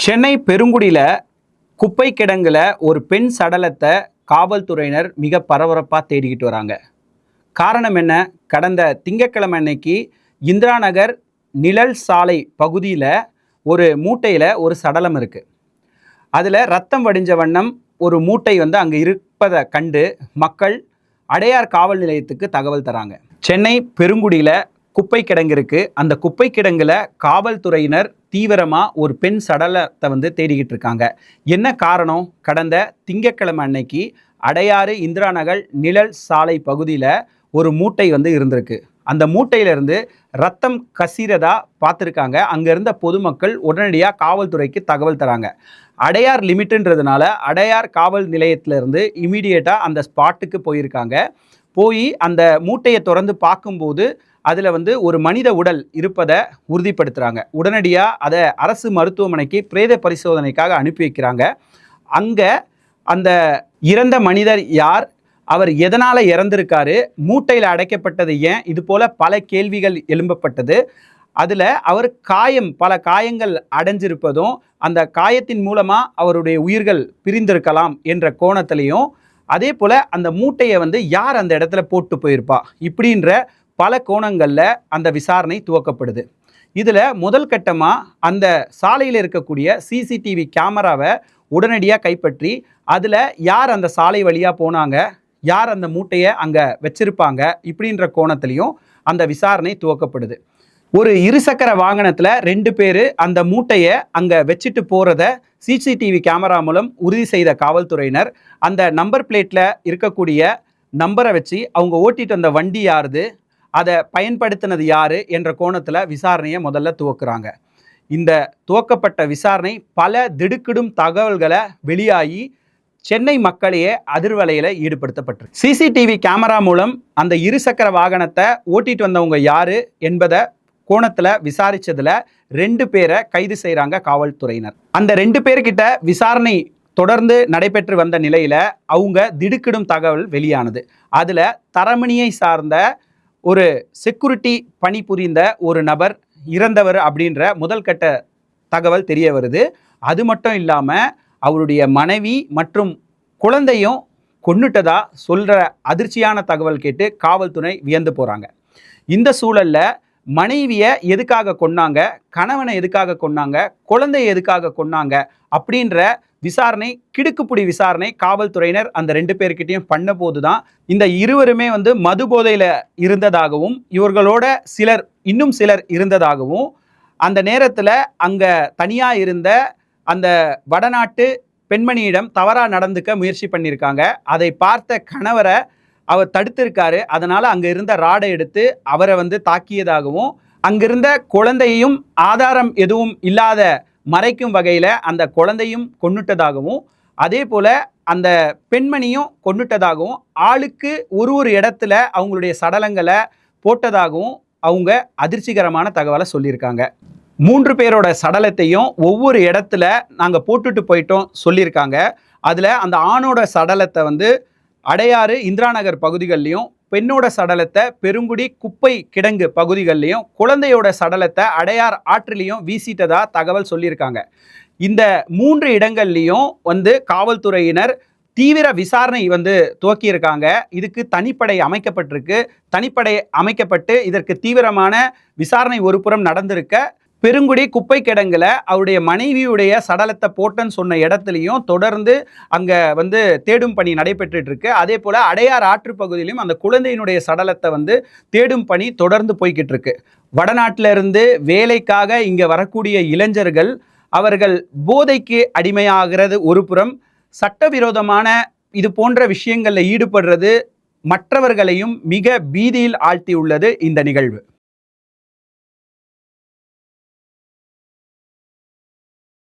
சென்னை பெருங்குடியில் குப்பை கிடங்குல ஒரு பெண் சடலத்தை காவல்துறையினர் மிக பரபரப்பாக தேடிக்கிட்டு வராங்க. காரணம் என்ன? கடந்த திங்கட்கிழமை அன்னைக்கு இந்திரா நகர் நிழல் சாலை பகுதியில் ஒரு மூட்டையில் ஒரு சடலம் இருக்குது. அதில் ரத்தம் வடிஞ்ச வண்ணம் ஒரு மூட்டை அங்கே இருப்பதை கண்டு மக்கள் அடையார் காவல் நிலையத்துக்கு தகவல் தராங்க. சென்னை பெருங்குடியில் குப்பை கிடங்கு இருக்குது. அந்த குப்பை கிடங்குல காவல்துறையினர் தீவிரமாக ஒரு பெண் சடலத்தை தேடிக்கிட்டு இருக்காங்க. என்ன காரணம்? கடந்த திங்கட்கிழமை அன்னைக்கு அடையாறு இந்திரா நகர் நிழல் சாலை பகுதியில் ஒரு மூட்டை இருந்திருக்கு. அந்த மூட்டையிலிருந்து ரத்தம் கசிறதா பார்த்துருக்காங்க. அங்கே இருந்த பொதுமக்கள் உடனடியாக காவல்துறைக்கு தகவல் தராங்க. அடையார் லிமிட்டுன்றதுனால அடையார் காவல் நிலையத்திலேருந்து இமீடியட்டாக அந்த ஸ்பாட்டுக்கு போயிருக்காங்க. போய் அந்த மூட்டையை திறந்து பார்க்கும்போது அதில் ஒரு மனித உடல் இருப்பதை உறுதிப்படுத்துகிறாங்க. உடனடியாக அதை அரசு மருத்துவமனைக்கு பிரேத பரிசோதனைக்காக அனுப்பி வைக்கிறாங்க. அங்கே அந்த இறந்த மனிதர் யார், அவர் எதனால் இறந்திருக்காரு, மூட்டையில் அடைக்கப்பட்டது ஏன், இது போல் பல கேள்விகள் எழும்பப்பட்டது. அதில் அவர் பல காயங்கள் அடைஞ்சிருப்பதும் அந்த காயத்தின் மூலமாக அவருடைய உயிர்கள் பிரிந்திருக்கலாம் என்ற கோணத்திலையும், அதே போல் அந்த மூட்டையை யார் அந்த இடத்துல போட்டு போயிருப்பா, இப்படின்ற பல கோணங்களில் அந்த விசாரணை துவக்கப்படுது. இதில் முதல் கட்டமாக அந்த சாலையில் இருக்கக்கூடிய சிசிடிவி கேமராவை உடனடியாக கைப்பற்றி அதில் யார் அந்த சாலை வழியாக போனாங்க, யார் அந்த மூட்டையை அங்கே வச்சிருப்பாங்க, இப்படின்ற கோணத்திலையும் அந்த விசாரணை துவக்கப்படுது. ஒரு இருசக்கர வாகனத்தில் 2 பேர் அந்த மூட்டையை அங்கே வச்சுட்டு போகிறத சிசிடிவி கேமரா மூலம் உறுதி செய்த காவல்துறையினர் அந்த நம்பர் பிளேட்டில் இருக்கக்கூடிய நம்பரை வச்சு அவங்க ஓட்டிட்டு வந்த வண்டி யாருது, அதை பயன்படுத்தினது யார் என்ற கோணத்தில் விசாரணையை முதல்ல துவக்குறாங்க. இந்த துவக்கப்பட்ட விசாரணை பல திடுக்கிடும் தகவல்களை வெளியாகி சென்னை மக்களையே அதிர்வலையில் ஈடுபடுத்தப்பட்டிருக்கு. சிசிடிவி கேமரா மூலம் அந்த இருசக்கர வாகனத்தை ஓட்டிட்டு வந்தவங்க யார் என்பதை கோணத்தில் விசாரித்ததில் 2 பேரை கைது செய்கிறாங்க காவல்துறையினர். அந்த 2 பேர்கிட்ட விசாரணை தொடர்ந்து நடைபெற்று வந்த நிலையில் அவங்க திடுக்கிடும் தகவல் வெளியானது. அதில் தரமணியை சார்ந்த ஒரு செக்யூரிட்டி பணிபுரிந்த ஒரு நபர் இறந்தவர் அப்படின்ற முதல் கட்ட தகவல் தெரிய வருது. அது மட்டும் இல்லாமல் அவருடைய மனைவி மற்றும் குழந்தையும் கொன்னுட்டதா சொல்கிற அதிர்ச்சியான தகவல் கேட்டு காவல்துறை வியந்து போகிறாங்க. இந்த சூழலில் மனைவியை எதுக்காக கொன்னாங்க, கணவனை எதுக்காக கொன்னாங்க, குழந்தையை எதுக்காக கொன்னாங்க அப்படின்ற விசாரணை, கிடுக்குப்புடி விசாரணை காவல்துறையினர் அந்த 2 பேர்கிட்டையும் பண்ண போது தான் இந்த இருவருமே மது போதையில் இருந்ததாகவும் இவர்களோட இன்னும் சிலர் இருந்ததாகவும், அந்த நேரத்தில் அங்கே தனியாக இருந்த அந்த வடநாட்டு பெண்மணியிடம் தவறாக நடந்துக்க முயற்சி பண்ணியிருக்காங்க. அதை பார்த்த கணவரை அவர் தடுத்திருக்காரு. அதனால் அங்கே இருந்த ராடை எடுத்து அவரை தாக்கியதாகவும், அங்கிருந்த குழந்தையையும் ஆதாரம் எதுவும் இல்லாத மறைக்கும் வகையில் அந்த குழந்தையும் கொன்னுட்டதாகவும், அதே போல் அந்த பெண்மணியும் கொன்னுட்டதாகவும், ஆளுக்கு ஒரு இடத்துல அவங்களுடைய சடலங்களை போட்டதாகவும் அவங்க அதிர்ச்சிகரமான தகவலை சொல்லியிருக்காங்க. 3 பேரோட சடலத்தையும் ஒவ்வொரு இடத்துல நாங்கள் போட்டுட்டு போயிட்டோம் சொல்லியிருக்காங்க. அதில் அந்த ஆணோட சடலத்தை அடையாறு இந்திரா நகர் பகுதிகள்லையும், பெண்ணோட சடலத்தை பெருங்குடி குப்பை கிடங்கு பகுதிகள்லையும், குழந்தையோட சடலத்தை அடையார் ஆற்றிலையும் வீசிட்டதா தகவல் சொல்லியிருக்காங்க. இந்த 3 இடங்கள்லையும் காவல்துறையினர் தீவிர விசாரணை துவக்கியிருக்காங்க. இதுக்கு தனிப்படை அமைக்கப்பட்டிருக்கு. தனிப்படை அமைக்கப்பட்டு இதற்கு தீவிரமான விசாரணை ஒரு புறம் நடந்திருக்க, பெருங்குடி குப்பை கிடங்குல அவருடைய மனைவியுடைய சடலத்தை போட்டன்னு சொன்ன இடத்துலையும் தொடர்ந்து அங்கே தேடும் பணி நடைபெற்றுட்டு இருக்கு. அதே போல் அடையார் ஆற்று பகுதியிலும் அந்த குழந்தையினுடைய சடலத்தை தேடும் பணி தொடர்ந்து போய்கிட்டு இருக்கு. வடநாட்டிலிருந்து வேலைக்காக இங்கே வரக்கூடிய இளைஞர்கள் அவர்கள் போதைக்கு அடிமையாகிறது ஒரு புறம், சட்டவிரோதமான இது போன்ற விஷயங்களில் ஈடுபடுறது மற்றவர்களையும் மிக பீதியில் ஆழ்த்தி உள்ளது இந்த நிகழ்வு.